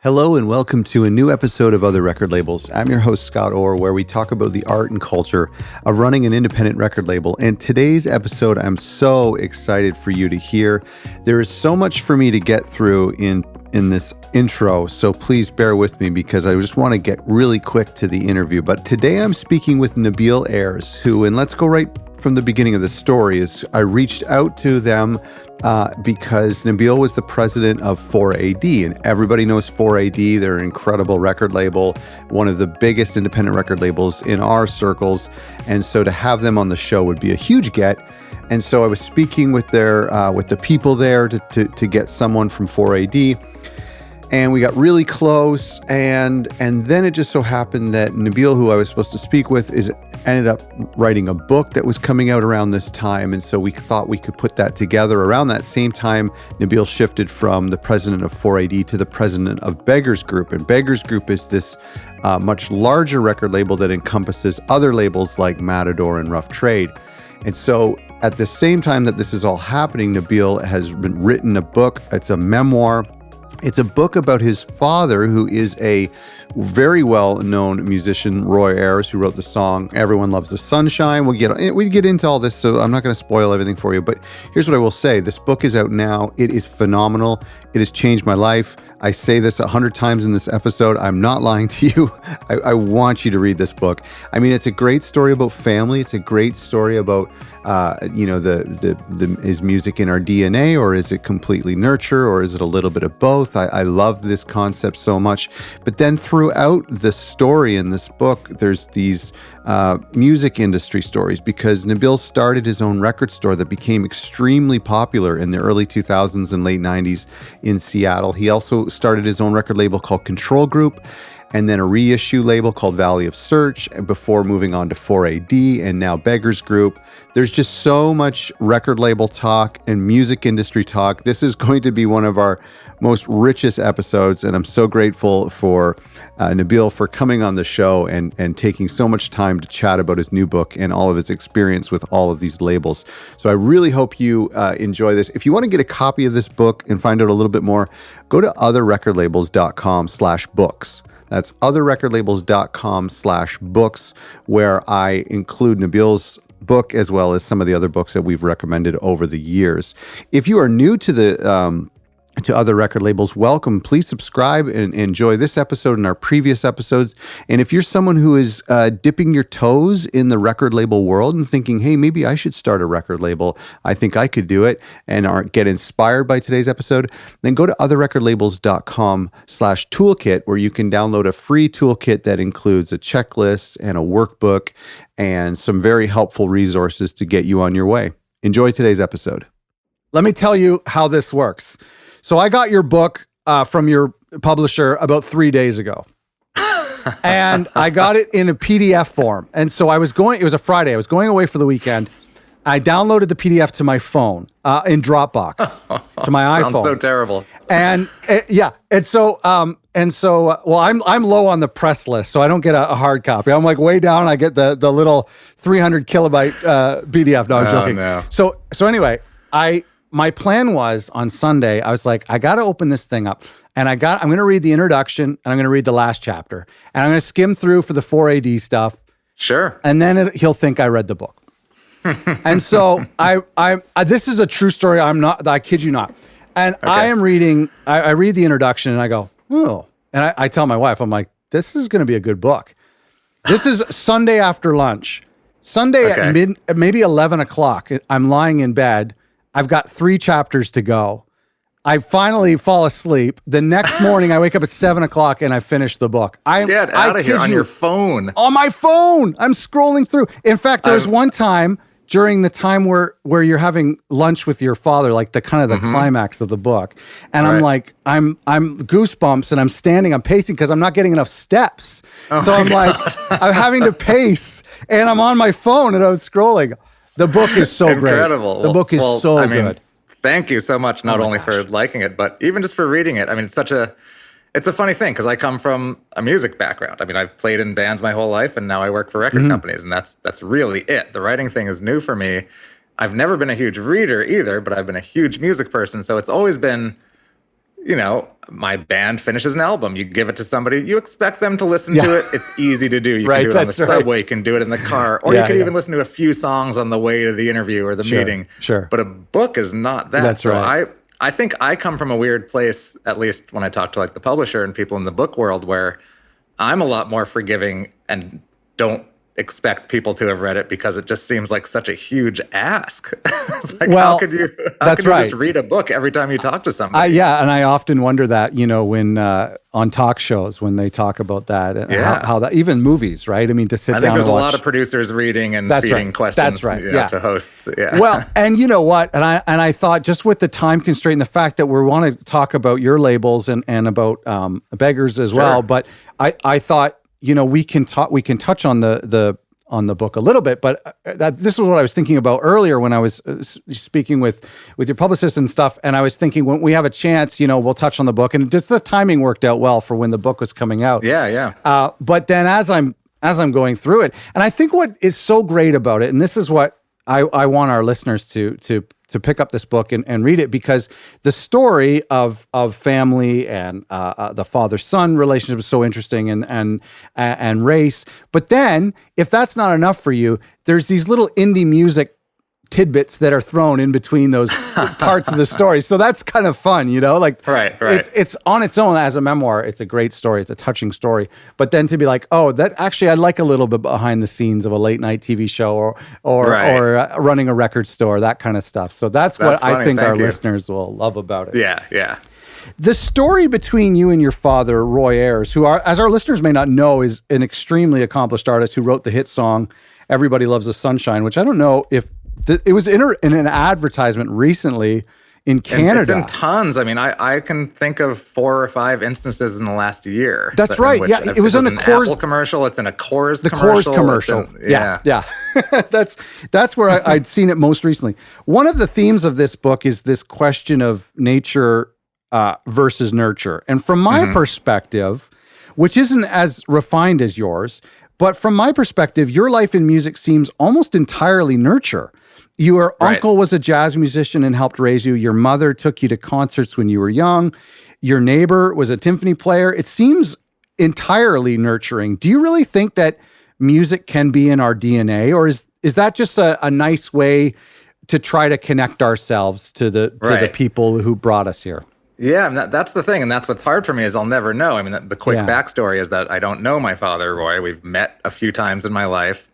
Hello and welcome to a new episode of Other Record Labels. I'm your host, Scott Orr, where we talk about the art and culture of running an independent record label. And today's episode, I'm so excited for you to hear. There is so much for me to get through in this intro, so please bear with me because I just want to get really quick to the interview. But today I'm speaking with Nabil Ayers, who, and let's go right from the beginning of the story, is I reached out to them because Nabil was the president of 4AD, and everybody knows 4AD. They're an incredible record label, one of the biggest independent record labels in our circles, and so to have them on the show would be a huge get. And so I was speaking with the people there to get someone from 4AD, and we got really close, and then it just so happened that Nabil, who I was supposed to speak with, ended up writing a book that was coming out around this time, and so we thought we could put that together. Around that same time, Nabil shifted from the president of 4AD to the president of Beggars Group, and Beggars Group is this much larger record label that encompasses other labels like Matador and Rough Trade. And so at the same time that this is all happening, Nabil has written a book. It's a memoir. It's a book about his father, who is a very well-known musician, Roy Ayers, who wrote the song "Everyone Loves the Sunshine." We get into all this, so I'm not going to spoil everything for you. But here's what I will say: this book is out now. It is phenomenal. It has changed my life. I say this 100 times in this episode. I'm not lying to you. I want you to read this book. I mean, it's a great story about family. It's a great story about, is music in our DNA, or is it completely nurture, or is it a little bit of both? I love this concept so much. But then throughout the story in this book, there's these music industry stories, because Nabil started his own record store that became extremely popular in the early 2000s and late 90s in Seattle. He also started his own record label called Control Group, and then a reissue label called Valley of Search, before moving on to 4AD and now Beggars Group. There's just so much record label talk and music industry talk. This is going to be one of our most richest episodes, and I'm so grateful for Nabil for coming on the show and taking so much time to chat about his new book and all of his experience with all of these labels. So I really hope you enjoy this. If you want to get a copy of this book and find out a little bit more, go to otherrecordlabels.com/books. That's otherrecordlabels.com/books, where I include Nabil's book as well as some of the other books that we've recommended over the years. If you are new to to Other Record Labels, welcome. Please subscribe and enjoy this episode and our previous episodes. And if you're someone who is dipping your toes in the record label world and thinking, hey, maybe I should start a record label, I think I could do it, and get inspired by today's episode, then go to otherrecordlabels.com/toolkit, where you can download a free toolkit that includes a checklist and a workbook and some very helpful resources to get you on your way. Enjoy today's episode. Let me tell you how this works. So I got your book from your publisher about 3 days ago, and I got it in a PDF form. And so it was a Friday. I was going away for the weekend. I downloaded the PDF to my phone in Dropbox to my iPhone. Sounds so terrible. And I'm low on the press list, so I don't get a hard copy. I'm like way down. I get the little 300 kilobyte PDF. No, I'm joking. No. So anyway, my plan was on Sunday, I was like, I got to open this thing up, and I'm going to read the introduction, and I'm going to read the last chapter, and I'm going to skim through for the 4AD stuff. Sure. And then he'll think I read the book. And so this is a true story. I kid you not. And okay. I read the introduction, and I go, oh, and I tell my wife, I'm like, this is going to be a good book. This is Sunday after lunch. Sunday at maybe 11 o'clock. I'm lying in bed. I've got 3 chapters to go. I finally fall asleep. The next morning, I wake up at 7 o'clock and I finish the book. Get out of here on your phone. On my phone. I'm scrolling through. In fact, there was one time during the time where you're having lunch with your father, like the kind of the climax of the book. And right. I'm like, I'm goosebumps, and I'm pacing because I'm not getting enough steps. So I'm like, I'm having to pace, and I'm on my phone and I'm scrolling. The book is so incredible. Great. The book is so good. Thank you so much, not only for liking it, but even just for reading it. I mean, it's a funny thing because I come from a music background. I mean, I've played in bands my whole life, and now I work for record companies, and that's really it. The writing thing is new for me. I've never been a huge reader either, but I've been a huge music person, so it's always been my band finishes an album. You give it to somebody, you expect them to listen to it. It's easy to do. You Right, can do it on the that's right. subway, you can do it in the car, or you could even listen to a few songs on the way to the interview or the meeting. Sure. But a book is not that. That's right. I think I come from a weird place, at least when I talk to like the publisher and people in the book world, where I'm a lot more forgiving and don't expect people to have read it because it just seems like such a huge ask. It's like, Well, how could you that's right. just read a book every time you talk to somebody? And I often wonder that, when on talk shows, when they talk about that, and how that, even movies, right? I mean, to sit down and watch. I think there's a lot of producers reading and feeding questions to hosts. Yeah. Well, and you know what? And I thought, just with the time constraint and the fact that we want to talk about your labels and about Beggars as well, but I thought, we can touch on the book a little bit, but this was what I was thinking about earlier when I was speaking with your publicist and stuff. And I was thinking, when we have a chance, we'll touch on the book, and just the timing worked out well for when the book was coming out. Yeah. But then as I'm going through it, and I think what is so great about it, and this is what I want our listeners to pick up this book and read it, because the story of family and the father-son relationship is so interesting, and race. But then, if that's not enough for you, there's these little indie music tidbits that are thrown in between those parts of the story. So that's kind of fun, like right. It's on its own as a memoir. It's a great story. It's a touching story. But then to be like, oh, that actually, I like a little bit behind the scenes of a late night TV show or running a record store, that kind of stuff. So that's what funny. I think our listeners will love about it. Yeah. The story between you and your father, Roy Ayers, who as our listeners may not know, is an extremely accomplished artist who wrote the hit song, Everybody Loves the Sunshine, which I don't know if it was in an advertisement recently in Canada. It's in tons. I mean, I can think of 4 or 5 instances in the last year. That's right. Yeah, it was in a Coors Apple commercial. It's in a Coors commercial. The Coors commercial. Yeah. That's where I'd seen it most recently. One of the themes of this book is this question of nature versus nurture. And from my perspective, which isn't as refined as yours, but from my perspective, your life in music seems almost entirely nurture. Your uncle was a jazz musician and helped raise you. Your mother took you to concerts when you were young. Your neighbor was a timpani player. It seems entirely nurturing. Do you really think that music can be in our DNA, or is that just a nice way to try to connect ourselves to the people who brought us here? Yeah, and that's the thing, and that's what's hard for me is I'll never know. I mean, the quick backstory is that I don't know my father, Roy. We've met a few times in my life.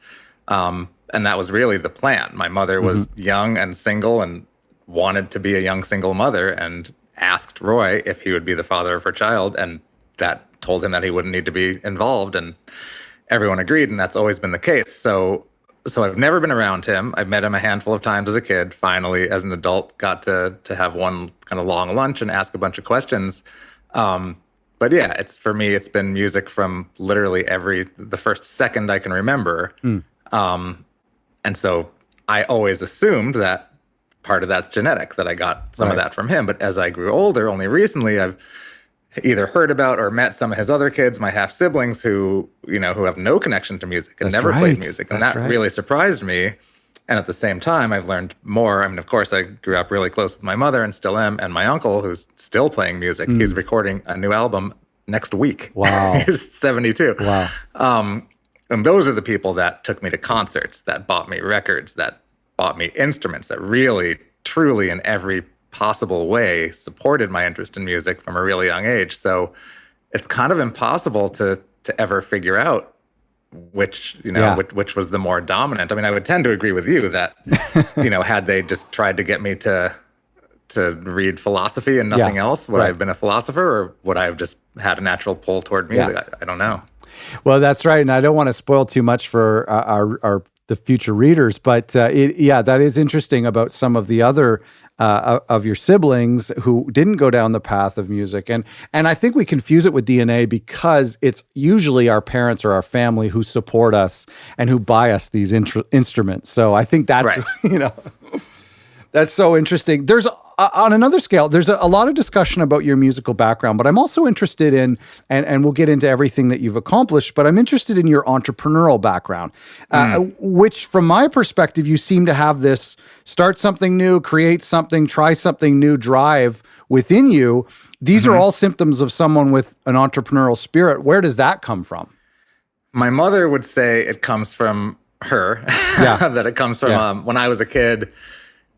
And that was really the plan. My mother was young and single and wanted to be a young single mother, and asked Roy if he would be the father of her child. And that told him that he wouldn't need to be involved. And everyone agreed. And that's always been the case. So I've never been around him. I've met him a handful of times as a kid. Finally, as an adult, got to have one kind of long lunch and ask a bunch of questions. But yeah, for me, it's been music from literally the first second I can remember. And so I always assumed that part of that's genetic, that I got some of that from him. But as I grew older, only recently, I've either heard about or met some of his other kids, my half siblings, who have no connection to music and never played music. And that really surprised me. And at the same time, I've learned more. I mean, of course, I grew up really close with my mother and still am. And my uncle, who's still playing music, he's recording a new album next week. Wow. He's 72. Wow. And those are the people that took me to concerts, that bought me records, that bought me instruments, that really, truly, in every possible way, supported my interest in music from a really young age. So it's kind of impossible to ever figure out which was the more dominant. I mean, I would tend to agree with you that, had they just tried to get me to read philosophy and nothing else, would I have been a philosopher, or would I have just had a natural pull toward music? I don't know. Well, that's right. And I don't want to spoil too much for the future readers, but that is interesting about some of the other of your siblings who didn't go down the path of music. And I think we confuse it with DNA because it's usually our parents or our family who support us and who buy us these instruments. So I think that's, that's so interesting. There's on another scale, there's a lot of discussion about your musical background, but I'm also interested in, and we'll get into everything that you've accomplished, but I'm interested in your entrepreneurial background, which from my perspective, you seem to have this start something new, create something, try something new drive within you. These are all symptoms of someone with an entrepreneurial spirit. Where does that come from? My mother would say it comes from her, that it comes from when I was a kid.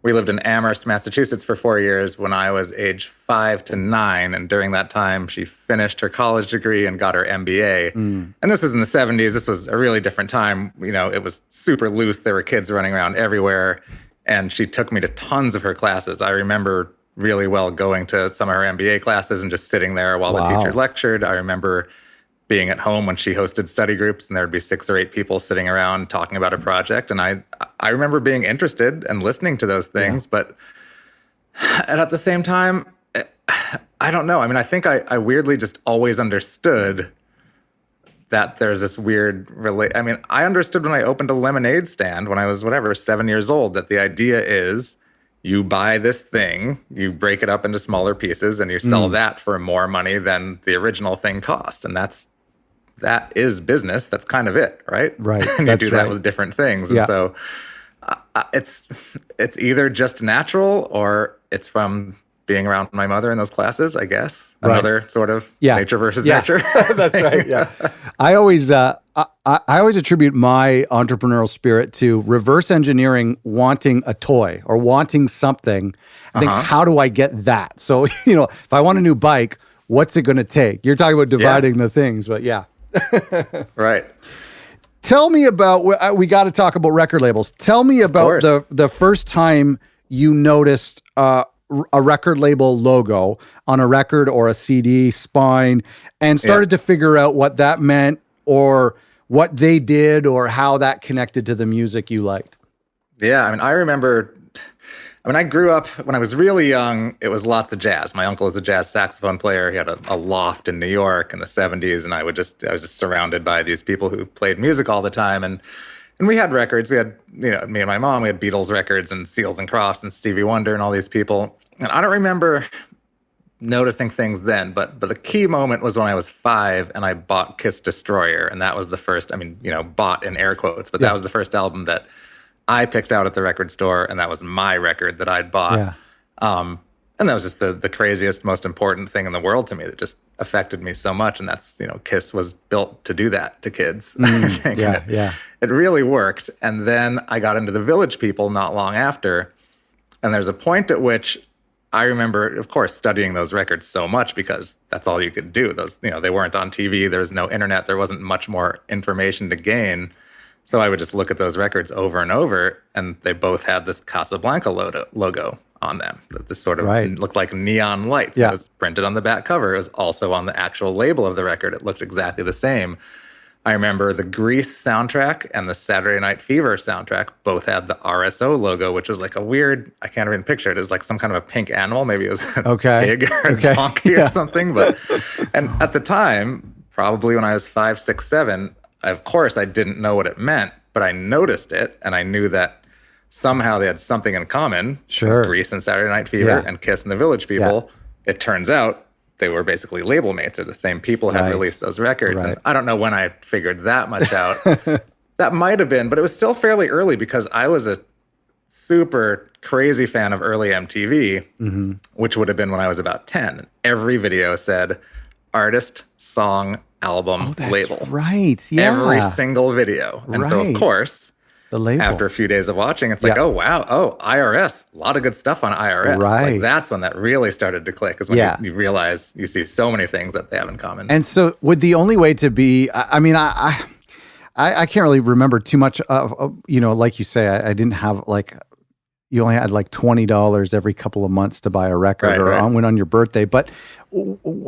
We lived in Amherst, Massachusetts for 4 years when I was age 5 to 9. And during that time, she finished her college degree and got her MBA. And this was in the 70s. This was a really different time. You know, it was super loose. There were kids running around everywhere. And she took me to tons of her classes. I remember really well going to some of her MBA classes and just sitting there while the teacher lectured. I remember being at home when she hosted study groups and there'd be 6 or 8 people sitting around talking about a project. And I remember being interested and listening to those things, but and at the same time, I don't know. I mean, I think I weirdly just always understood that there's this weird I mean, I understood when I opened a lemonade stand when I was, 7 years old, that the idea is you buy this thing, you break it up into smaller pieces, and you sell that for more money than the original thing cost. And that is business. That's kind of it, right? Right. And you do that with different things. And so it's either just natural or it's from being around my mother in those classes, I guess. Another sort of nature versus nurture. That's right. Yeah. I always attribute my entrepreneurial spirit to reverse engineering wanting a toy or wanting something. I think, how do I get that? So, if I want a new bike, what's it going to take? You're talking about dividing the things, but Right. Tell me about, we got to talk about record labels. Tell me about the first time you noticed a record label logo on a record or a CD spine and started to figure out what that meant or what they did or how that connected to the music you liked. Yeah, I mean, I grew up, when I was really young, it was lots of jazz. My uncle is a jazz saxophone player. He had a loft in New York in the 70s, and I was just surrounded by these people who played music all the time. And we had records. We had, me and my mom, we had Beatles records and Seals and Crofts and Stevie Wonder and all these people. And I don't remember noticing things then, but the key moment was when I was 5 and I bought Kiss Destroyer. And that was the first, bought in air quotes, but that was the first album that I picked out at the record store, and that was my record that I'd bought. Yeah. And that was just the craziest, most important thing in the world to me that just affected me so much. And that's, Kiss was built to do that to kids. I think. It really worked. And then I got into the Village People not long after. And there's a point at which I remember, of course, studying those records so much because that's all you could do. Those, they weren't on TV. There was no internet. There wasn't much more information to gain. So I would just look at those records over and over, and they both had this Casablanca logo on them. This sort of looked like neon lights. It was printed on the back cover. It was also on the actual label of the record. It looked exactly the same. I remember the Grease soundtrack and the Saturday Night Fever soundtrack both had the RSO logo, which was like a weird, I can't even picture it. It was like some kind of a pink animal. Maybe it was a pig or a donkey or something. And at the time, probably when I was 5, 6, 7, of course, I didn't know what it meant, but I noticed it, and I knew that somehow they had something in common. Sure. Grease and Saturday Night Fever and Kiss and the Village People. It turns out they were basically label mates, or the same people had released those records. And I don't know when I figured that much out. That might have been, but it was still fairly early because I was a super crazy fan of early MTV, which would have been when I was about 10. Every video said artist, song, album, label. Right. Yeah. Every single video. And so, of course, the label. After a few days of watching, it's like, oh, wow. Oh, IRS. A lot of good stuff on IRS. Right. Like, that's when that really started to click, is when you realize you see so many things that they have in common. And so would the only way to be, I can't really remember too much of, like you say, I didn't have you only had like $20 every couple of months to buy a record on your birthday. But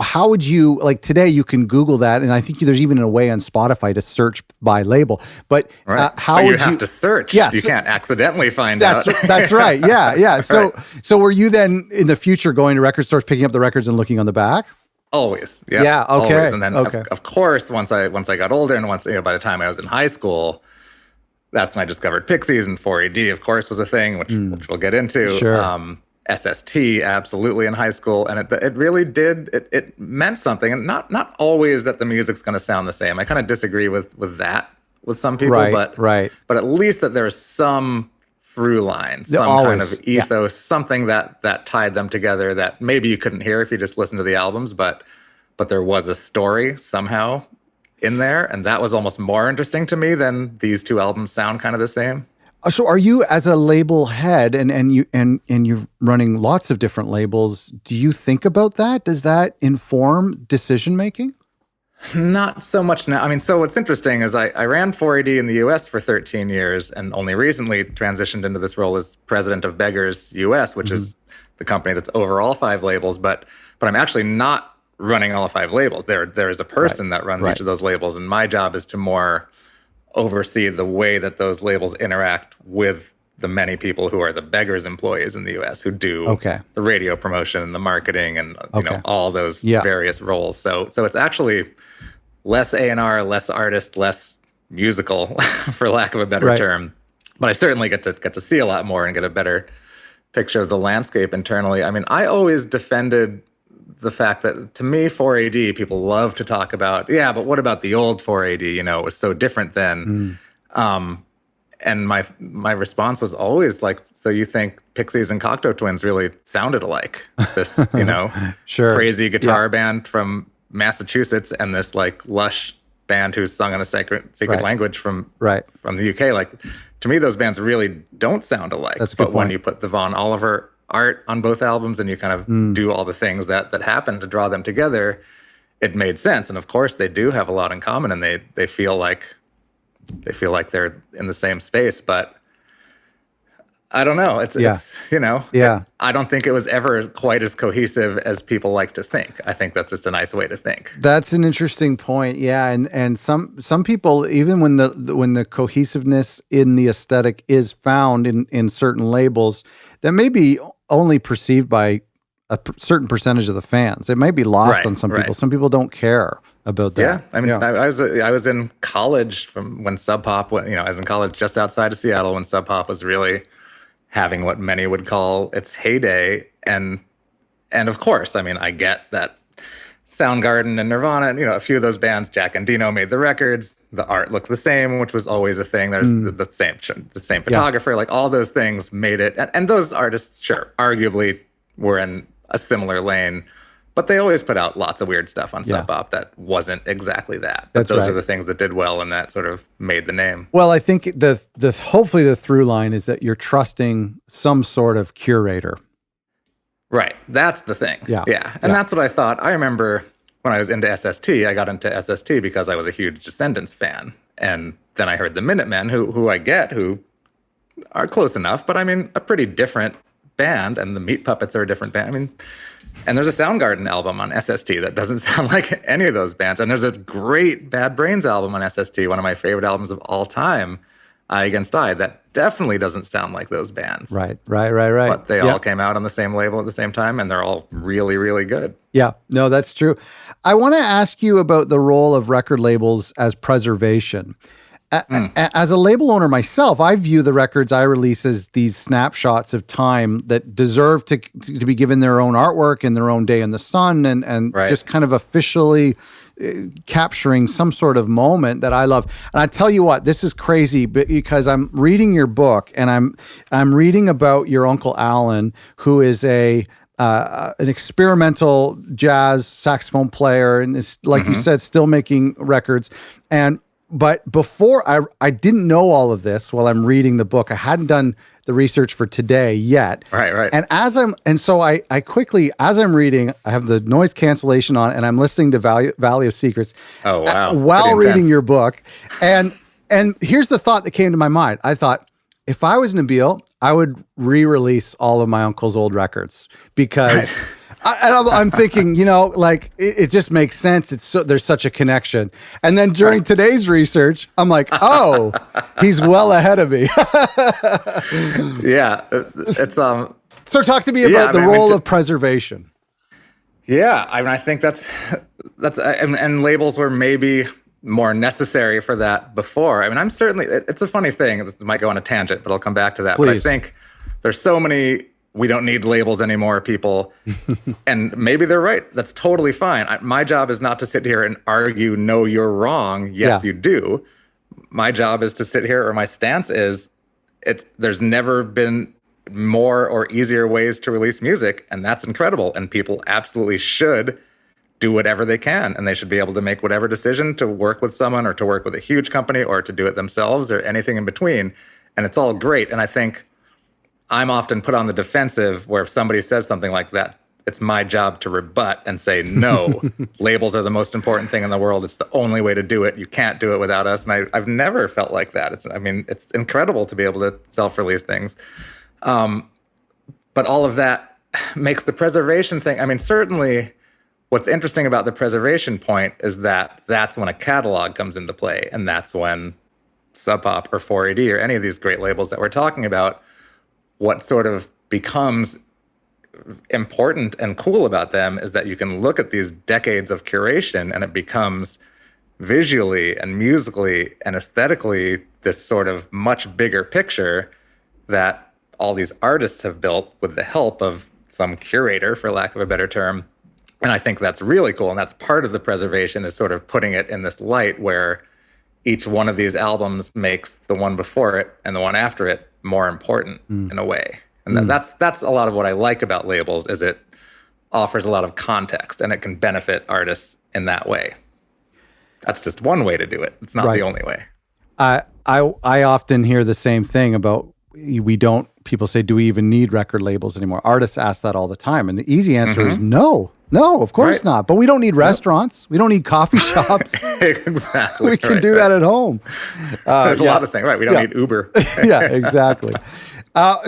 how would you, today you can Google that, and I think there's even a way on Spotify to search by label. But how would you have to search? Yeah, you can't accidentally find out. That's right. Yeah. So were you then in the future going to record stores, picking up the records and looking on the back? Always. Yeah. Yeah. Okay. Always. And then of course, once I got older, and once by the time I was in high school, that's when I discovered Pixies, and 4AD, of course, was a thing, which we'll get into. Sure. SST absolutely in high school, and it really did, it meant something, and not always that the music's going to sound the same. I kind of disagree with that with some people, but at least that there's some through line, some kind of ethos, something that tied them together that maybe you couldn't hear if you just listened to the albums, but there was a story somehow in there, and that was almost more interesting to me than these two albums sound kind of the same. So are you, as a label head, and you're running lots of different labels, do you think about that? Does that inform decision making? Not so much now. I mean, so what's interesting is I ran 4AD in the US for 13 years and only recently transitioned into this role as president of Beggars US, which is the company that's over all 5 labels. But I'm actually not running all 5 labels. There is a person that runs each of those labels, and my job is to more oversee the way that those labels interact with the many people who are the Beggars employees in the US who do the radio promotion and the marketing and you know, all those various roles. So it's actually less A&R, less artist, less musical, for lack of a better term. But I certainly get to see a lot more and get a better picture of the landscape internally. I mean, I always defended the fact that, to me, 4AD, people love to talk about, but what about the old 4AD? You know, it was so different then. And my response was always like, so you think Pixies and Cocteau Twins really sounded alike? This, you know, crazy guitar band from Massachusetts and this like lush band who's sung in a secret language from the UK. Like, to me, those bands really don't sound alike. But when you put the Von Oliver art on both albums and you kind of do all the things that happen to draw them together, it made sense. And of course, they do have a lot in common, and they feel like they're in the same space. But I don't know. It's you know, I don't think it was ever quite as cohesive as people like to think. I think that's just a nice way to think. That's an interesting point. Yeah, and some people, even when the cohesiveness in the aesthetic is found in certain labels, that may be only perceived by a certain percentage of the fans. It might be lost on some people. Some people don't care about that. Yeah, I mean, I was in college from when Sub Pop. You know, I was in college just outside of Seattle when Sub Pop was really having what many would call its heyday, and of course, I mean, I get that Soundgarden and Nirvana, and you know, a few of those bands, Jack and Dino, made the records. The art looked the same, which was always a thing. There's the same photographer, like all those things made it. And those artists, sure, arguably were in a similar lane, but they always put out lots of weird stuff on Sub Pop that wasn't exactly that. But those are the things that did well and that sort of made the name. Well, I think the hopefully the through line is that you're trusting some sort of curator. Right. That's the thing. Yeah. And that's what I thought. I remember when I was into SST, I got into SST because I was a huge Descendants fan. And then I heard the Minutemen, who I get, who are close enough, but I mean, a pretty different band, and the Meat Puppets are a different band. I mean, and there's a Soundgarden album on SST that doesn't sound like any of those bands. And there's a great Bad Brains album on SST, one of my favorite albums of all time, Eye Against Eye, that definitely doesn't sound like those bands. Right. But they all came out on the same label at the same time, and they're all really, really good. Yeah, no, that's true. I want to ask you about the role of record labels as preservation. As a label owner myself, I view the records I release as these snapshots of time that deserve to be given their own artwork and their own day in the sun, and just kind of officially capturing some sort of moment that I love. And I tell you what, this is crazy, because I'm reading your book, and I'm reading about your Uncle Alan, who is an experimental jazz saxophone player, and is, like you said, still making records. But before I didn't know all of this while I'm reading the book. I hadn't done the research for today yet. Right. And so I quickly, as I'm reading, I have the noise cancellation on, and I'm listening to Valley of Secrets. Oh, wow. While reading your book. And here's the thought that came to my mind. I thought, if I was Nabil, I would re-release all of my uncle's old records, because I'm thinking, you know, like it just makes sense. There's such a connection. And then during today's research, I'm like, oh, he's well ahead of me. It's So talk to me about the role of preservation. Yeah, I mean, I think that's and labels were maybe more necessary for that before. I mean, it's a funny thing. This might go on a tangent, but I'll come back to that. Please. But I think there's so many we don't need labels anymore, people. And maybe they're right. That's totally fine. My job is not to sit here and argue, no, you're wrong. Yes, you do. My job is to sit here, or my stance is, there's never been more or easier ways to release music, and that's incredible. And people absolutely should do whatever they can, and they should be able to make whatever decision to work with someone or to work with a huge company or to do it themselves or anything in between. And it's all great. And I think I'm often put on the defensive where if somebody says something like that, it's my job to rebut and say, no, labels are the most important thing in the world. It's the only way to do it. You can't do it without us. And I've never felt like that. It's incredible to be able to self-release things. But all of that makes the preservation thing. Certainly what's interesting about the preservation point is that that's when a catalog comes into play. And that's when Sub Pop or 4AD or any of these great labels that we're talking about, what sort of becomes important and cool about them is that you can look at these decades of curation and it becomes visually and musically and aesthetically this sort of much bigger picture that all these artists have built with the help of some curator, for lack of a better term. And I think that's really cool. And that's part of the preservation, is sort of putting it in this light where each one of these albums makes the one before it and the one after it more important in a way. And that's a lot of what I like about labels, is it offers a lot of context and it can benefit artists in that way. That's just one way to do it. It's not the only way. I often hear the same thing about people say, do we even need record labels anymore? Artists ask that all the time. And the easy answer is no, of course not. But we don't need restaurants. We don't need coffee shops. Exactly. We can do that at home. There's a lot of things, right? We don't need Uber. Yeah, exactly.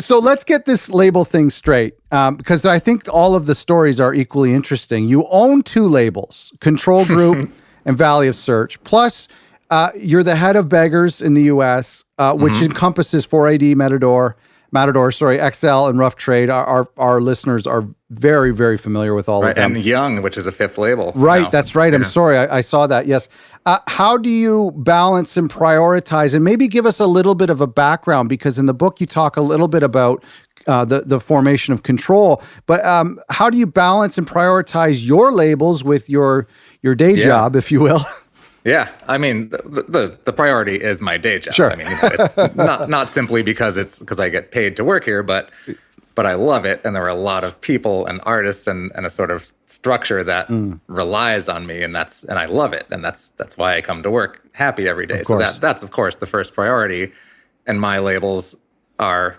So let's get this label thing straight, because I think all of the stories are equally interesting. You own 2 labels, Control Group and Valley of Search. Plus, you're the head of Beggars in the U.S., which encompasses 4AD, Matador, XL, and Rough Trade. Our listeners are very, very familiar with all of them. And Young, which is a 5th label. Right, that's right. I'm sorry, I saw that, yes. How do you balance and prioritize, and maybe give us a little bit of a background, because in the book you talk a little bit about the formation of Control, but how do you balance and prioritize your labels with your day job, if you will? Yeah, the priority is my day job. Sure. It's not simply because I get paid to work here, but I love it, and there are a lot of people and artists and a sort of structure that relies on me, and I love it, and that's why I come to work happy every day. So that's of course the first priority, and my labels are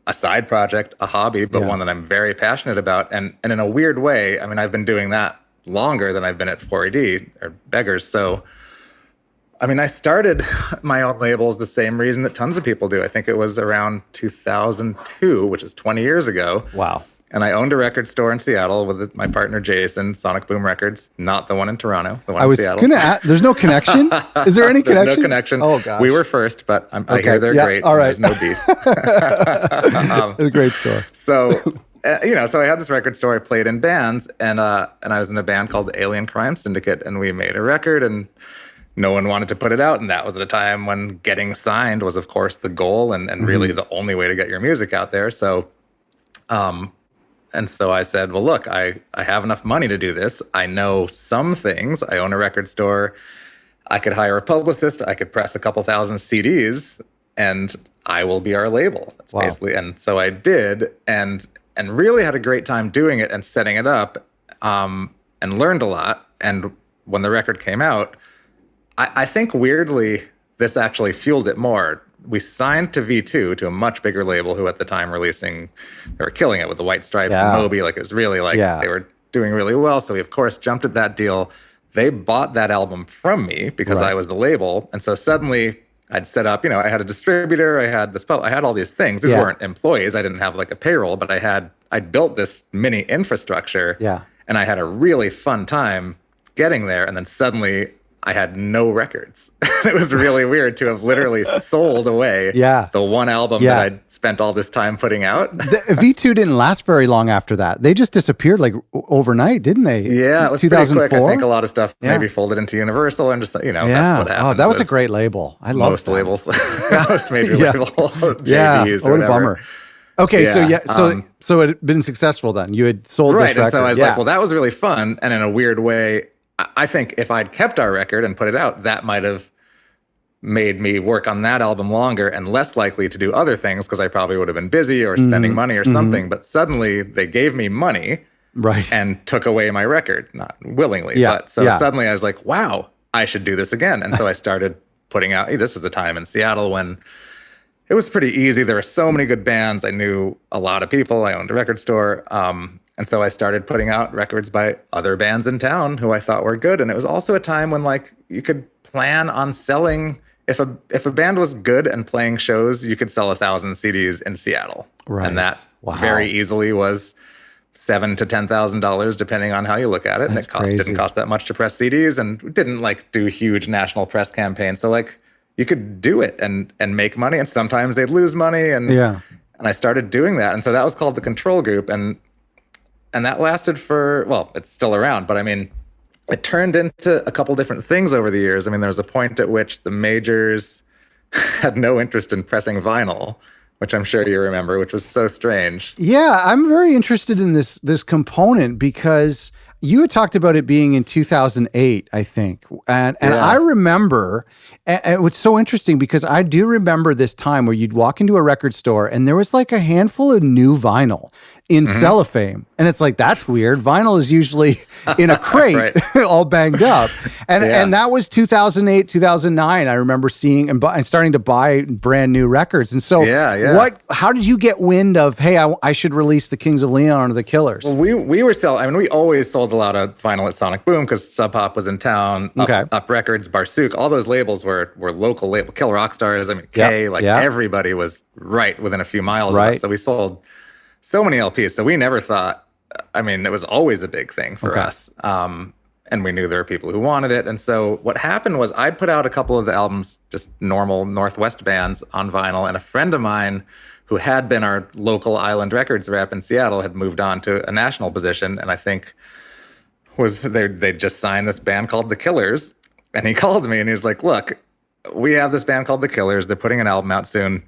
a side project, a hobby, but one that I'm very passionate about, and in a weird way, I've been doing that longer than I've been at 4AD or Beggars. So, I started my own labels the same reason that tons of people do. I think it was around 2002, which is 20 years ago. Wow. And I owned a record store in Seattle with my partner, Jason, Sonic Boom Records, not the one in Toronto, the one in Seattle. There's no connection? Is there any connection? There's no connection. Oh, gosh. We were first, but I hear they're great. All right. There's no beef. It's a great store. So, so I had this record store. I played in bands, and I was in a band called the Alien Crime Syndicate, and we made a record, and no one wanted to put it out. And that was at a time when getting signed was, of course, the goal and really the only way to get your music out there. So, so I said, well, look, I have enough money to do this. I know some things. I own a record store. I could hire a publicist. I could press a couple thousand CDs, and I will be our label. That's basically. And so I did, and really had a great time doing it and setting it up, and learned a lot. And when the record came out, I think weirdly, this actually fueled it more. We signed to V2, to a much bigger label who at the time they were killing it with the White Stripes and Moby. It was really they were doing really well. So we, of course, jumped at that deal. They bought that album from me because I was the label. And so suddenly I'd set up, I had a distributor, I had all these things. These weren't employees. I didn't have a payroll, but I'd built this mini infrastructure. Yeah. And I had a really fun time getting there. And then suddenly I had no records. It was really weird to have literally sold away the one album that I'd spent all this time putting out. The V2 didn't last very long after that. They just disappeared overnight, didn't they? Yeah, it was 2004. Pretty quick. I think a lot of stuff maybe folded into Universal and just, that's what happened. Oh, that was a great label. I love most labels. Most major label JVs what a bummer. Okay, Yeah. so it had been successful then. You had sold this Right. record. And so I was like, well, that was really fun. And in a weird way, I think if I'd kept our record and put it out, that might have made me work on that album longer and less likely to do other things because I probably would have been busy or spending money or something. But suddenly they gave me money right, and took away my record, not willingly. Yeah, But so suddenly I was like, wow, I should do this again. And so I started putting out, this was the time in Seattle when it was pretty easy. There were so many good bands. I knew a lot of people. I owned a record store. And so I started putting out records by other bands in town who I thought were good. And it was also a time when like you could plan on selling. If a band was good and playing shows, you could sell 1,000 CDs in Seattle. Right. And that very easily was $7,000 to $10,000, depending on how you look at it. That's and it didn't cost that much to press CDs and didn't like do huge national press campaigns. So like you could do it and make money. And sometimes they'd lose money. And I started doing that. And so that was called the Control Group. And that lasted for, well, it's still around, but I mean, it turned into a couple different things over the years. I mean, there was a point at which the majors had no interest in pressing vinyl, which I'm sure you remember, which was so strange. Yeah, I'm very interested in this component because you had talked about it being in 2008, I think. And I remember, and it was so interesting because I do remember this time where you'd walk into a record store and there was like a handful of new vinyl in cellophane. And it's like, that's weird. Vinyl is usually in a crate, all banged up. And that was 2008, 2009. I remember seeing and starting to buy brand new records. And so how did you get wind of, hey, I should release the Kings of Leon or the Killers? Well, we were selling, I mean, we always sold a lot of vinyl at Sonic Boom because Sub Pop was in town, Up Records, Barsook, all those labels were local labels, Kill Rock Stars, I mean, K, everybody was right within a few miles of us. So we sold so many LPs. So we never thought, I mean, it was always a big thing for us. And we knew there were people who wanted it. And so what happened was I'd put out a couple of the albums, just normal Northwest bands on vinyl. And a friend of mine who had been our local Island Records rep in Seattle had moved on to a national position. And I think they just signed this band called The Killers. And he called me and he was like, look, we have this band called The Killers. They're putting an album out soon.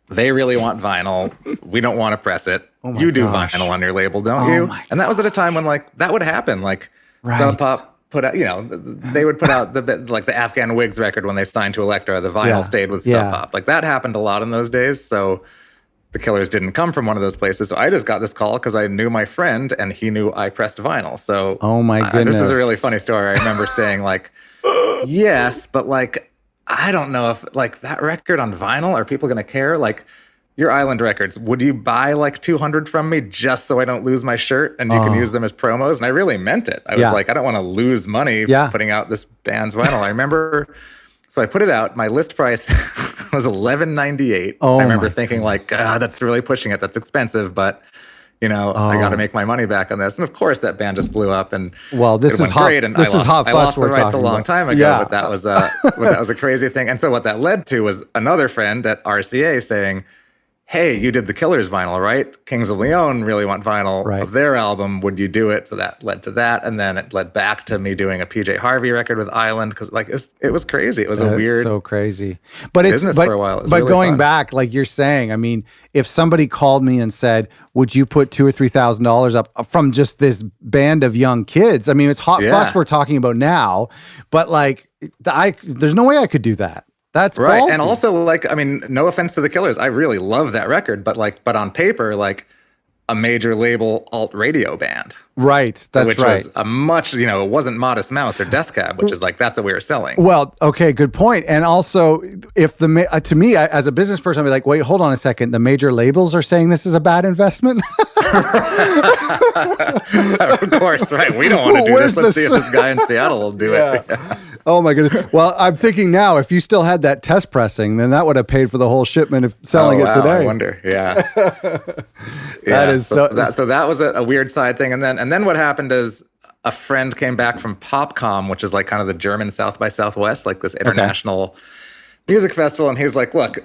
They really want vinyl. We don't want to press it. You do vinyl on your label, don't you? And that was at a time when like that would happen. Like Sub Pop put out, they would put out the Afghan Wigs record when they signed to Elektra. The vinyl stayed with Sub Pop. Like that happened a lot in those days. So the Killers didn't come from one of those places. So I just got this call because I knew my friend and he knew I pressed vinyl. So this is a really funny story. I remember saying like, yes, but like, I don't know if like that record on vinyl, are people going to care? Like your Island Records, would you buy like 200 from me just so I don't lose my shirt and you can use them as promos? And I really meant it. I was like, I don't want to lose money putting out this band's vinyl. I remember, so I put it out. My list price was $11.98. I remember thinking like, that's really pushing it. That's expensive, but I got to make my money back on this. And of course, that band just blew up, and this is hot. Great, and I lost the rights a long time ago. But that was a crazy thing. And so what that led to was another friend at RCA saying, hey, you did the Killers vinyl, right? Kings of Leon really want vinyl of their album. Would you do it? So that led to that. And then it led back to me doing a PJ Harvey record with Island because like it was crazy. It was a weird so crazy. But business for a while. But really going back, like you're saying, I mean, if somebody called me and said, would you put $2,000 or $3,000 up from just this band of young kids? I mean, it's hot fuss we're talking about now, but like there's no way I could do that. That's right. ballsy. And also, like, I mean, no offense to the Killers, I really love that record, but on paper, like a major label alt radio band. Right. That's which right. was a much, it wasn't Modest Mouse or Death Cab, which is like, that's what we were selling. Well, okay, good point. And also, if to me, as a business person, I'd be like, wait, hold on a second. The major labels are saying this is a bad investment? Of course, right. We don't want to do this. Let's see if this guy in Seattle will do it. Oh my goodness. Well, I'm thinking now, if you still had that test pressing, then that would have paid for the whole shipment of selling it today. I wonder. Yeah. That is so that was a weird side thing. And then what happened is a friend came back from PopCom, which is like kind of the German South by Southwest, like this international music festival. And he was like, look,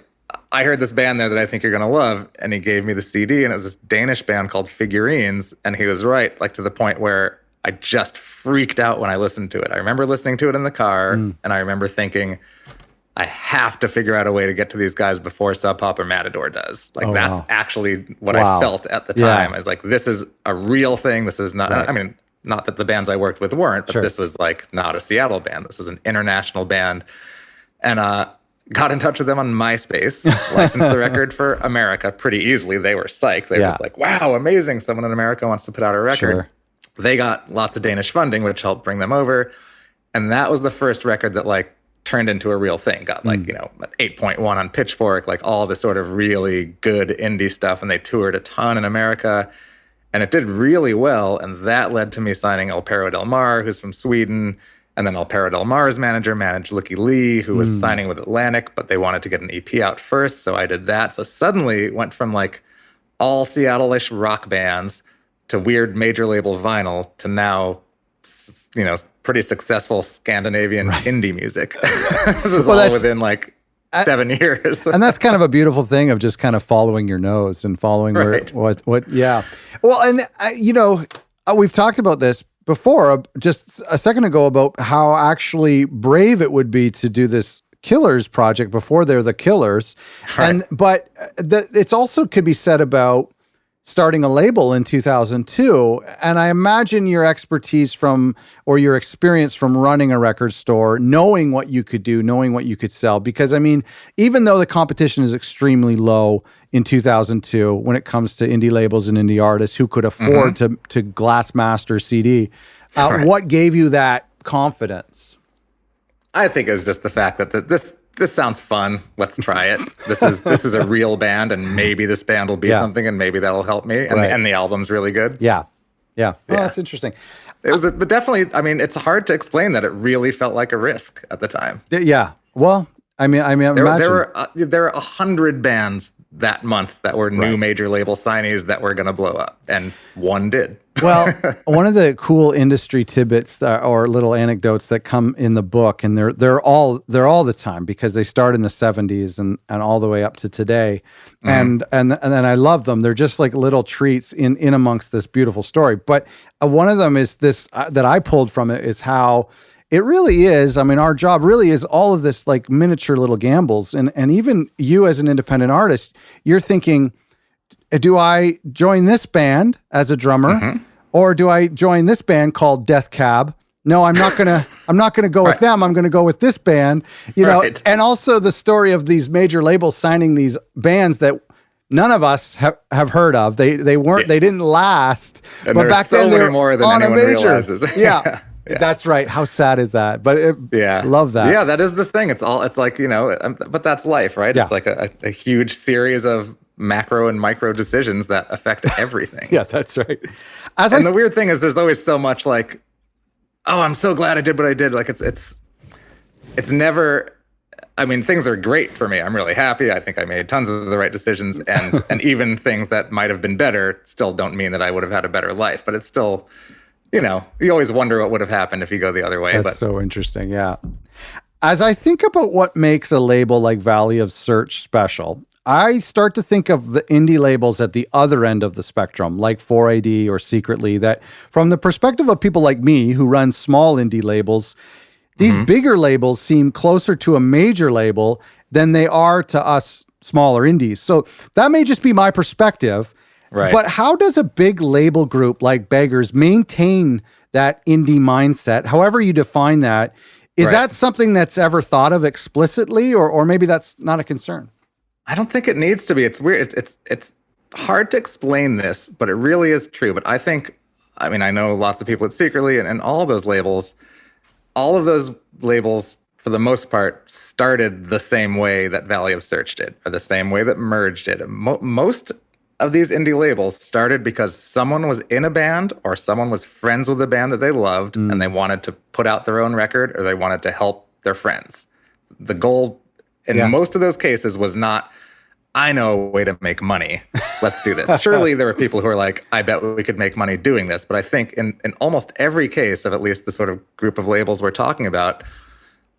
I heard this band there that I think you're going to love. And he gave me the CD, and it was this Danish band called Figurines. And he was right, like to the point where I just freaked out when I listened to it. I remember listening to it in the car, and I remember thinking, I have to figure out a way to get to these guys before Sub Pop or Matador does. Like, that's actually what I felt at the time. I was like, this is a real thing. This is not, I mean, not that the bands I worked with weren't, but this was like not a Seattle band. This was an international band. And got in touch with them on MySpace, licensed the record for America pretty easily. They were psyched. They were just like, wow, amazing. Someone in America wants to put out a record. They got lots of Danish funding, which helped bring them over. And that was the first record that like turned into a real thing. Got like, you know, 8.1 on Pitchfork, like all the sort of really good indie stuff. And they toured a ton in America. And it did really well. And that led to me signing El Perro Del Mar, who's from Sweden. And then El Perro Del Mar's manager managed Licky Lee, who was signing with Atlantic, but they wanted to get an EP out first. So I did that. So suddenly it went from like all Seattle-ish rock bands to weird major label vinyl to now, you know, pretty successful Scandinavian indie music. This is all within like 7 years. And that's kind of a beautiful thing of just kind of following your nose and following what. Well, and you know, we've talked about this before, just a second ago, about how actually brave it would be to do this Killers project before they're the Killers. But it's also could be said about starting a label in 2002. And I imagine your expertise or your experience from running a record store, knowing what you could do, knowing what you could sell. Because I mean, even though the competition is extremely low in 2002, when it comes to indie labels and indie artists who could afford to glass master CD, what gave you that confidence? I think it's just the fact that this sounds fun. Let's try it. This is a real band, and maybe this band will be something, and maybe that'll help me. And the album's really good. Yeah. Oh, that's interesting. It was, but definitely. I mean, it's hard to explain that it really felt like a risk at the time. Yeah. Well, I mean, there were 100 bands that month that were new major label signees that were going to blow up, and one did. Well, one of the cool industry tidbits or little anecdotes that come in the book, and they're all the time because they start in the 70s and all the way up to today, and then I love them. They're just like little treats in amongst this beautiful story. But one of them is this that I pulled from it is how it really is. I mean, our job really is all of this like miniature little gambles, and even you as an independent artist, you're thinking, do I join this band as a drummer, or do I join this band called Death Cab? No, I'm not gonna go with them. I'm gonna go with this band. You know, and also the story of these major labels signing these bands that none of us have heard of. They didn't last. And but back then they were more than on anyone a major. Realizes. Yeah. That's right. How sad is that? But love that. Yeah, that is the thing. It's like, you know, but that's life, right? Yeah. It's like a huge series of macro and micro decisions that affect everything. Yeah, that's right. And the weird thing is there's always so much like, oh, I'm so glad I did what I did. Like it's never, I mean, things are great for me. I'm really happy. I think I made tons of the right decisions, and even things that might have been better still don't mean that I would have had a better life, but it's still, you know, you always wonder what would have happened if you go the other way. That's so interesting. Yeah. As I think about what makes a label like Valley of Search special, I start to think of the indie labels at the other end of the spectrum, like 4AD or Secretly, that from the perspective of people like me who run small indie labels, these bigger labels seem closer to a major label than they are to us smaller indies. So that may just be my perspective. Right. But how does a big label group like Beggars maintain that indie mindset, however you define that? Is that something that's ever thought of explicitly, or maybe that's not a concern? I don't think it needs to be. It's weird. It's hard to explain this, but it really is true. But I think, I mean, I know lots of people at Secretly and all of those labels, for the most part, started the same way that Valley of Search did, or the same way that Merge did. Most of these indie labels started because someone was in a band or someone was friends with a band that they loved and they wanted to put out their own record, or they wanted to help their friends. The goal in most of those cases was not, I know a way to make money. Let's do this. Surely there were people who are like, I bet we could make money doing this. But I think in almost every case of at least the sort of group of labels we're talking about,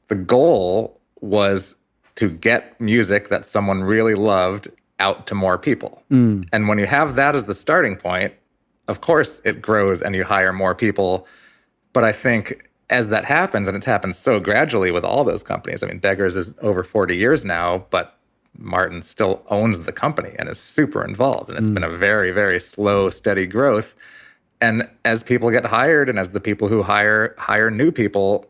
the goal was to get music that someone really loved out to more people. And when you have that as the starting point, of course it grows and you hire more people. But I think as that happens, and it's happened so gradually with all those companies. I mean, Beggars is over 40 years now, but Martin still owns the company and is super involved. And it's been a very, very slow, steady growth. And as people get hired and as the people who hire new people,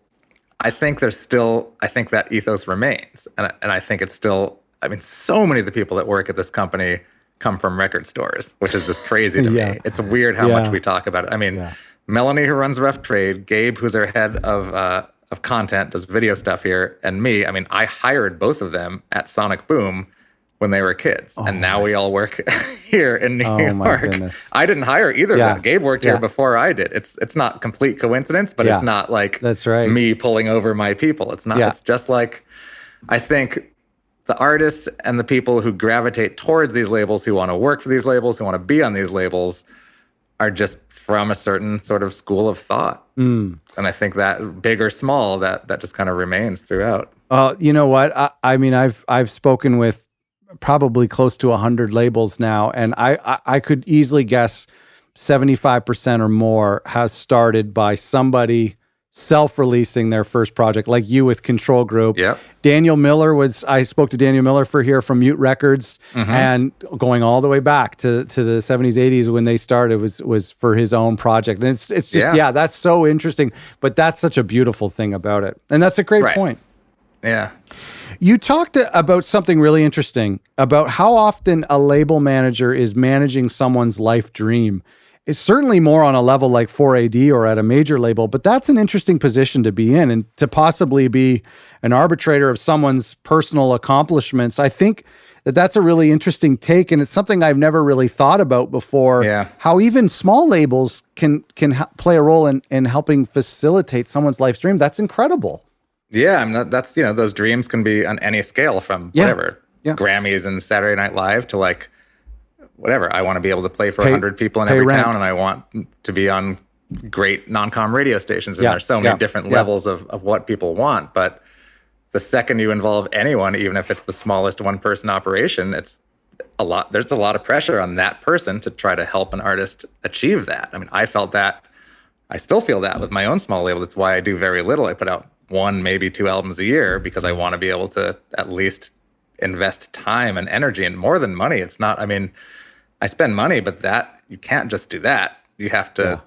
I think that ethos remains. And I think it's still, I mean, so many of the people that work at this company come from record stores, which is just crazy to me. It's weird how much we talk about it. I mean, Melanie, who runs Rough Trade, Gabe, who's our head of content, does video stuff here, and me. I mean, I hired both of them at Sonic Boom when they were kids, and now we all work here in New York. I didn't hire either of them. Gabe worked here before I did. It's not complete coincidence, but it's not like me pulling over my people. It's not. It's just like, I think the artists and the people who gravitate towards these labels, who want to work for these labels, who want to be on these labels, are just from a certain sort of school of thought. And I think that big or small, that just kind of remains throughout. You know what? I mean, I've spoken with probably close to 100 labels now, and I could easily guess 75% or more has started by somebody self-releasing their first project, like you with Control Group. Daniel Miller I spoke to Daniel Miller from Mute Records, and going all the way back to the 70s, 80s when they started was for his own project. And it's just, that's so interesting, but that's such a beautiful thing about it. And that's a great point. Yeah. You talked about something really interesting about how often a label manager is managing someone's life dream. It's certainly more on a level like 4AD or at a major label, but that's an interesting position to be in, and to possibly be an arbitrator of someone's personal accomplishments. I think that's a really interesting take, and it's something I've never really thought about before. How even small labels can play a role in helping facilitate someone's life dream. That's incredible. Yeah, I mean, that's, those dreams can be on any scale, from whatever, Grammys and Saturday Night Live to like whatever. I want to be able to play for 100 people in every town, and I want to be on great non-com radio stations. And there's so many different levels of what people want. But the second you involve anyone, even if it's the smallest one-person operation, there's a lot of pressure on that person to try to help an artist achieve that. I mean, I felt that. I still feel that with my own small label. That's why I do very little. I put out 1, maybe 2 albums a year, because I want to be able to at least invest time and energy, and more than money. It's not, I mean, I spend money, but that, you can't just do that. You have to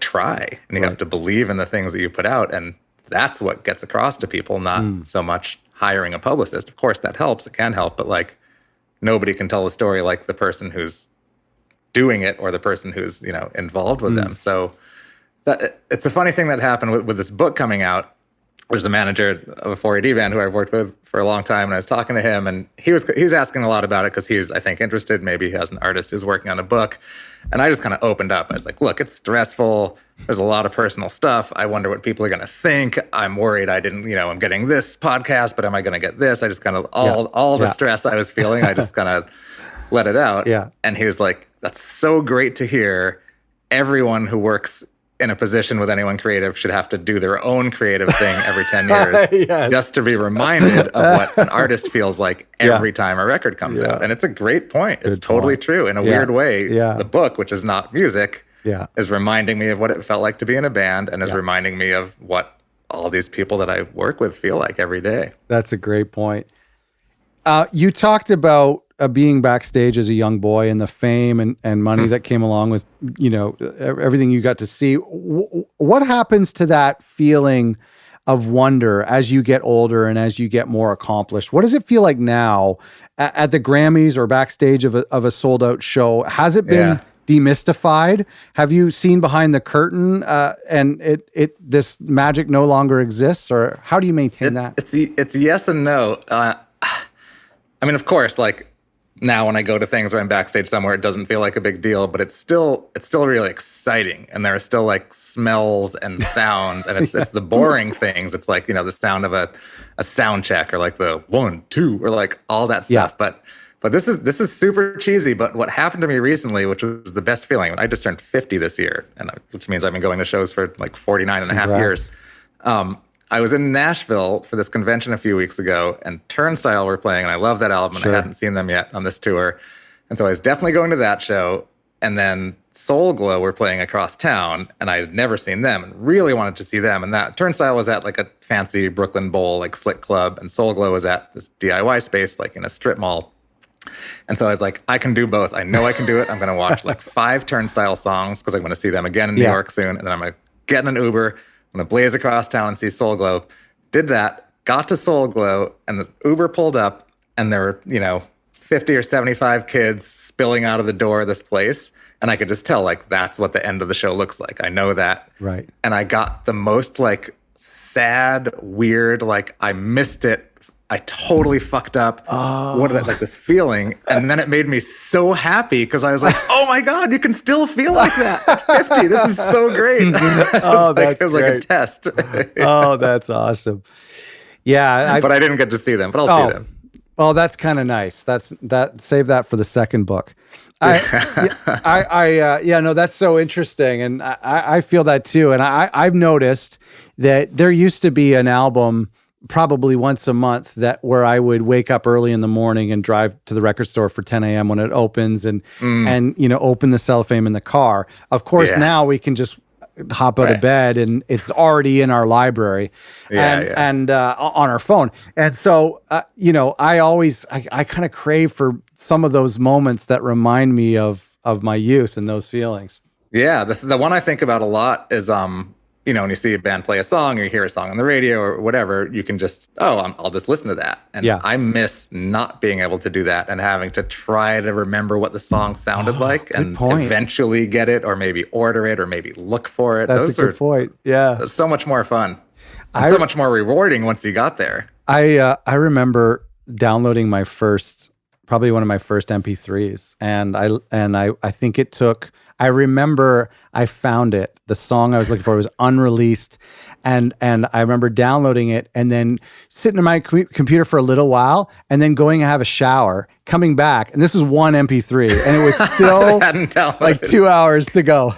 try, and you have to believe in the things that you put out. And that's what gets across to people, not so much hiring a publicist. Of course that helps, it can help, but like, nobody can tell a story like the person who's doing it or the person who's, involved with them. So it's a funny thing that happened with this book coming out. There's a manager of a 4AD band who I've worked with for a long time, and I was talking to him, and he's asking a lot about it because he's, I think, interested. Maybe he has an artist who's working on a book. And I just kind of opened up. I was like, look, it's stressful. There's a lot of personal stuff. I wonder what people are going to think. I'm worried I didn't, I'm getting this podcast, but am I going to get this? I just kind of, all the stress I was feeling, I just kind of let it out. And he was like, that's so great to hear. Everyone who works in a position with anyone creative should have to do their own creative thing every 10 years just to be reminded of what an artist feels like every time a record comes out. And it's a great point. It's totally true. In a weird way, the book, which is not music, is reminding me of what it felt like to be in a band, and is reminding me of what all these people that I work with feel like every day. That's a great point. You talked about being backstage as a young boy and the fame and money that came along with, everything you got to see. What happens to that feeling of wonder as you get older and as you get more accomplished? What does it feel like now at the Grammys or backstage of a sold out show? Has it been demystified? Have you seen behind the curtain and this magic no longer exists? Or how do you maintain that? It's yes and no. I mean, of course, like, now when I go to things where I'm backstage somewhere, it doesn't feel like a big deal, but it's still really exciting. And there are still like smells and sounds, and it's the boring things. It's like, the sound of a sound check, or like the 1, 2, or like all that stuff. But this is super cheesy. But what happened to me recently, which was the best feeling, I just turned 50 this year, which means I've been going to shows for like 49 and a half years. I was in Nashville for this convention a few weeks ago, and Turnstile were playing, and I love that album, and I hadn't seen them yet on this tour. And so I was definitely going to that show. And then Soul Glow were playing across town, and I had never seen them and really wanted to see them. And that Turnstile was at like a fancy Brooklyn Bowl, like Slick Club, and Soul Glow was at this DIY space, like in a strip mall. And so I was like, I can do both. I know I can do it. I'm going to watch like 5 Turnstile songs because I'm going to see them again in New York soon. And then I'm going to get in an Uber. I'm going to blaze across town and see Soul Glow. Did that, got to Soul Glow, and the Uber pulled up, and there were, 50 or 75 kids spilling out of the door of this place. And I could just tell, like, that's what the end of the show looks like. I know that. Right. And I got the most, like, sad, weird, like, I missed it. I totally fucked up. Oh. What did I, like, this feeling? And then it made me so happy because I was like, oh my God, you can still feel like that at 50. This is so great. Oh, that's it was great. like a test. Oh, that's awesome. Yeah. But I didn't get to see them, but I'll see them. Well, that's kind of nice. Save that for the second book. No, that's so interesting. And I feel that too. And I've noticed that there used to be an album probably once a month where I would wake up early in the morning and drive to the record store for 10 a.m. when it opens and open the cellophane in the car. Of course, now we can just hop out of bed and it's already in our library and on our phone. And so, I kind of crave for some of those moments that remind me of my youth and those feelings. Yeah. The one I think about a lot is, when you see a band play a song or you hear a song on the radio or whatever, you can just, I'll just listen to that. And I miss not being able to do that and having to try to remember what the song sounded like and eventually get it or maybe order it or maybe look for it. That's a good point. Yeah. That's so much more fun. And so much more rewarding once you got there. I remember downloading probably one of my first MP3s. And I think it took, I remember I found it. The song I was looking for was unreleased. And I remember downloading it and then sitting on my computer for a little while and then going and have a shower, coming back. And this was one MP3 and it was still like 2 hours to go.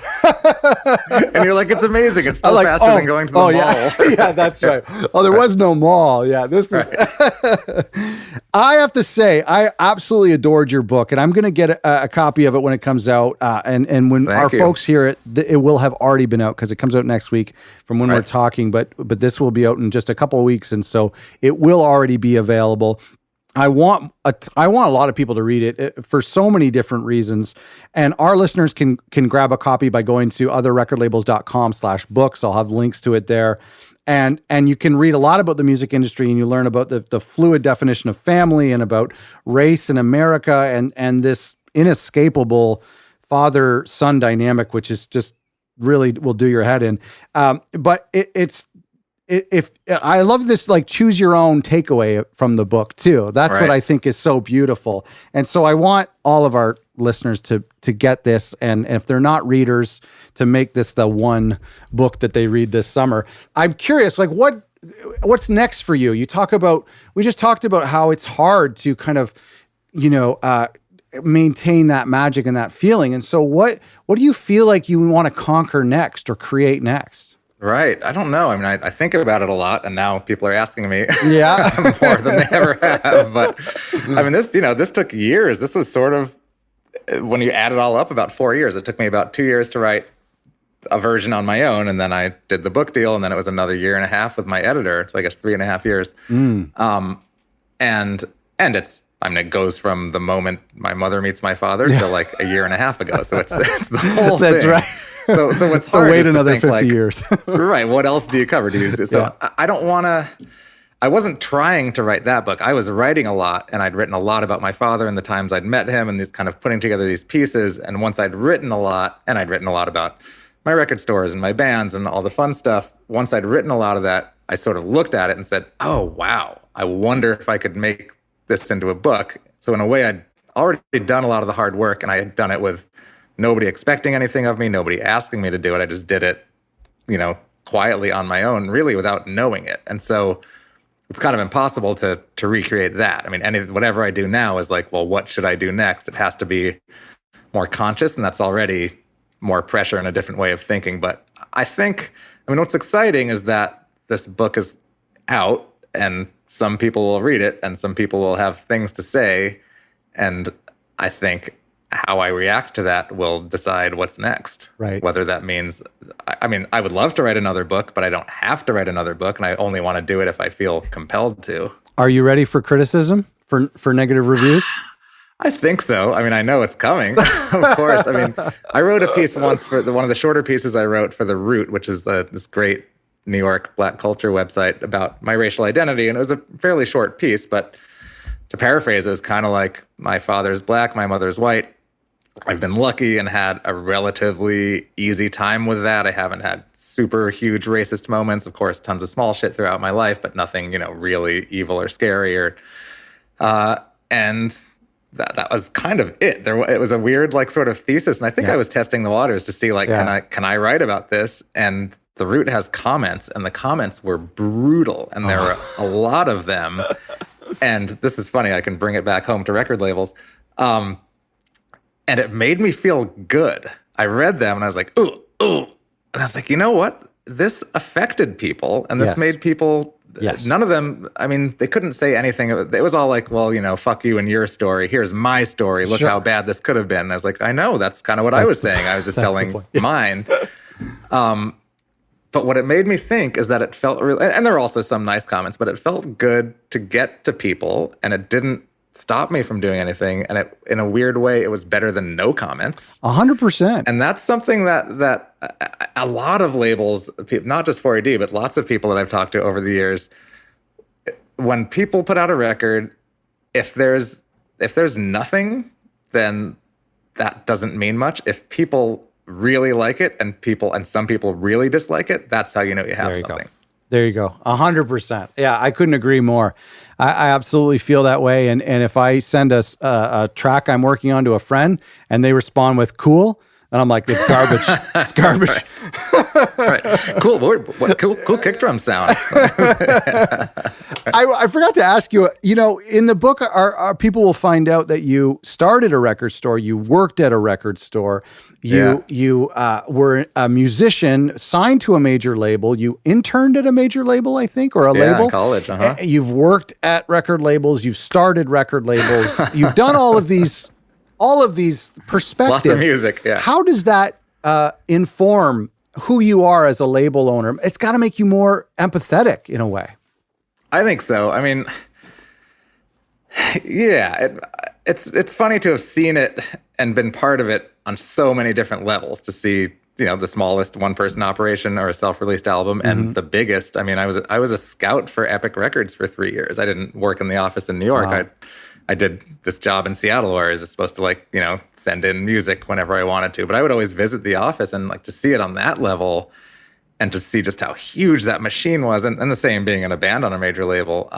And you're like, it's amazing. It's still faster than going to the mall. Yeah, that's right. Oh, there was no mall. Yeah, this was. I have to say, I absolutely adored your book, and I'm going to get a copy of it when it comes out. And when folks hear it, it will have already been out because it comes out next week from when we're talking. But this will be out in just a couple of weeks, and so it will already be available. I want a lot of people to read it for so many different reasons. And our listeners can grab a copy by going to otherrecordlabels.com/books. I'll have links to it there. And you can read a lot about the music industry and you learn about the fluid definition of family and about race in America and this inescapable father-son dynamic, which is just really will do your head in. But if I love this, like, choose your own takeaway from the book too. That's what I think is so beautiful. And so I want all of our listeners to get this. And if they're not readers, to make this the one book that they read this summer. I'm curious, like, what's next for you? We just talked about how it's hard to kind of, maintain that magic and that feeling. And so what do you feel like you want to conquer next or create next? Right. I don't know. I mean, I think about it a lot, and now people are asking me more than they ever have. But I mean, this took years. This was sort of, when you add it all up, about 4 years. It took me about 2 years to write a version on my own, and then I did the book deal, and then it was another 1.5 years with my editor. So I guess 3.5 years. And it goes from the moment my mother meets my father to like 1.5 years ago. So it's the whole thing. That's right. So what's hard wait is another to think, 50 like, years. Right. What else do you cover? I don't want to. I wasn't trying to write that book. I was writing a lot, and I'd written a lot about my father and the times I'd met him, and these kind of putting together these pieces. And once I'd written a lot, and I'd written a lot about my record stores and my bands and all the fun stuff. Once I'd written a lot of that, I sort of looked at it and said, "Oh wow, I wonder if I could make this into a book." So in a way, I'd already done a lot of the hard work, and I had done it with nobody expecting anything of me, nobody asking me to do it. I just did it, quietly on my own, really without knowing it. And so it's kind of impossible to recreate that. I mean, whatever I do now is like, well, what should I do next? It has to be more conscious, and that's already more pressure and a different way of thinking. But I think, what's exciting is that this book is out, and some people will read it, and some people will have things to say. And I think how I react to that will decide what's next. Right. Whether that means, I mean, I would love to write another book, but I don't have to write another book, and I only want to do it if I feel compelled to. Are you ready for criticism, for negative reviews? I think so. I mean, I know it's coming, of course. I mean, I wrote a piece once for one of the shorter pieces I wrote for The Root, which is this great New York Black culture website about my racial identity. And it was a fairly short piece, but to paraphrase, it was kind of like, my father's Black, my mother's white. I've been lucky and had a relatively easy time with that. I haven't had super huge racist moments. Of course, tons of small shit throughout my life, but nothing, really evil or scary. And that was kind of it. It was a weird, like, sort of thesis. And I think I was testing the waters to see, like, can I write about this? And The Root has comments, and the comments were brutal. And there were a lot of them. And this is funny. I can bring it back home to record labels. And it made me feel good. I read them and I was like, ooh. And I was like, you know what? This affected people, and this made people, none of them, I mean, they couldn't say anything. It was all like, well, fuck you and your story. Here's my story. Look how bad this could have been. And I was like, I know, that's kind of what I was saying. I was just telling mine. But what it made me think is that it felt really, and there were also some nice comments, but it felt good to get to people, and it didn't stop me from doing anything. And in a weird way, it was better than no comments. 100%. And that's something that a lot of labels, not just 4AD, but lots of people that I've talked to over the years, when people put out a record, if there's nothing, then that doesn't mean much. If people really like it and some people really dislike it, that's how you know you have something. There you go. 100%. Yeah, I couldn't agree more. I absolutely feel that way. And if I send a track I'm working on to a friend and they respond with cool, and I'm like, it's garbage. It's garbage. Right. Cool. What cool kick drum sound. I forgot to ask you, in the book, our people will find out that you started a record store, you worked at a record store, you were a musician signed to a major label, you interned at a major label, I think, or a label. In college. You've worked at record labels, you've started record labels, you've done all of these perspectives. Lots of music, yeah. How does that inform who you are as a label owner? It's got to make you more empathetic in a way. I think so. I mean, yeah, it's funny to have seen it and been part of it on so many different levels, to see, the smallest one-person operation or a self-released album and the biggest. I mean, I was a scout for Epic Records for 3 years. I didn't work in the office in New York. Wow. I did this job in Seattle where I was supposed to send in music whenever I wanted to, but I would always visit the office, and to see it on that level and to see just how huge that machine was, and the same being in a band on a major label,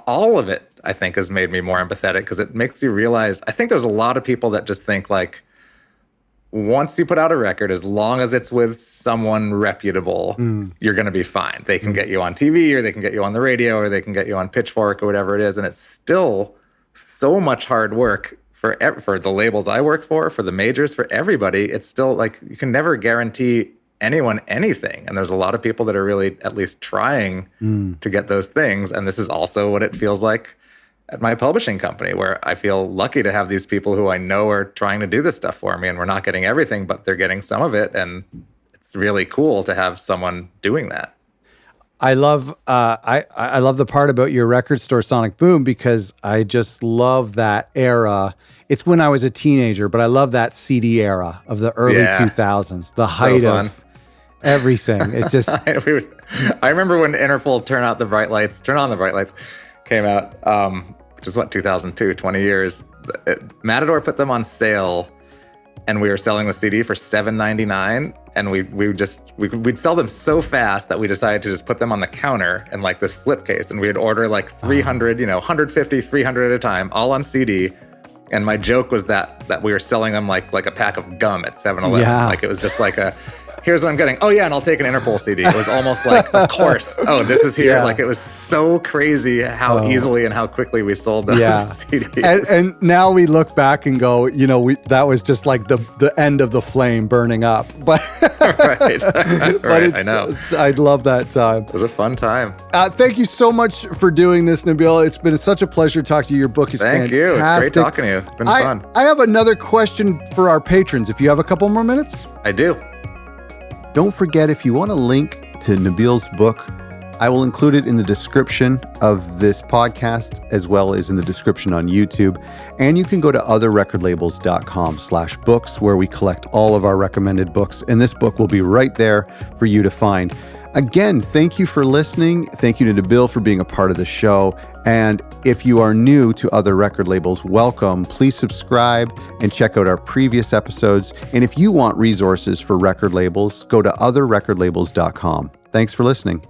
all of it, I think, has made me more empathetic, because it makes you realize, I think there's a lot of people that just think, like, once you put out a record, as long as it's with someone reputable, you're going to be fine. They can get you on TV, or they can get you on the radio, or they can get you on Pitchfork, or whatever it is. And it's still so much hard work for the labels I work for the majors, for everybody. It's still like, you can never guarantee anyone anything. And there's a lot of people that are really at least trying to get those things. And this is also what it feels like at my publishing company, where I feel lucky to have these people who I know are trying to do this stuff for me, and we're not getting everything, but they're getting some of it. And it's really cool to have someone doing that. I love I love the part about your record store, Sonic Boom, because I just love that era. It's when I was a teenager, but I love that CD era of the early 2000s, the height of everything. It's just I remember when Interpol Turn On the Bright Lights came out, which is 2002, 20 years. Matador put them on sale, and we were selling the CD for $7.99, and we'd sell them so fast that we decided to just put them on the counter in like this flip case, and we'd order like 300, 150, 300 at a time, all on CD. And my joke was that we were selling them like a pack of gum at 7-Eleven. Yeah. Like, it was just like here's what I'm getting. Oh yeah, and I'll take an Interpol CD. It was almost like, of course. Oh, this is here. Like, it was so crazy how easily and how quickly we sold those CDs. And now we look back and go, that was just like the end of the flame burning up. But right. Right. I know. I love that time. It was a fun time. Thank you so much for doing this, Nabil. It's been such a pleasure talking to you. Your book is fantastic. Thank you. It's great talking to you. It's been fun. I have another question for our patrons. If you have a couple more minutes. I do. Don't forget, if you want a link to Nabil's book, I will include it in the description of this podcast, as well as in the description on YouTube. And you can go to otherrecordlabels.com/books, where we collect all of our recommended books. And this book will be right there for you to find. Again, thank you for listening. Thank you to Nabil for being a part of the show. And if you are new to Other Record Labels, welcome. Please subscribe and check out our previous episodes. And if you want resources for record labels, go to otherrecordlabels.com. Thanks for listening.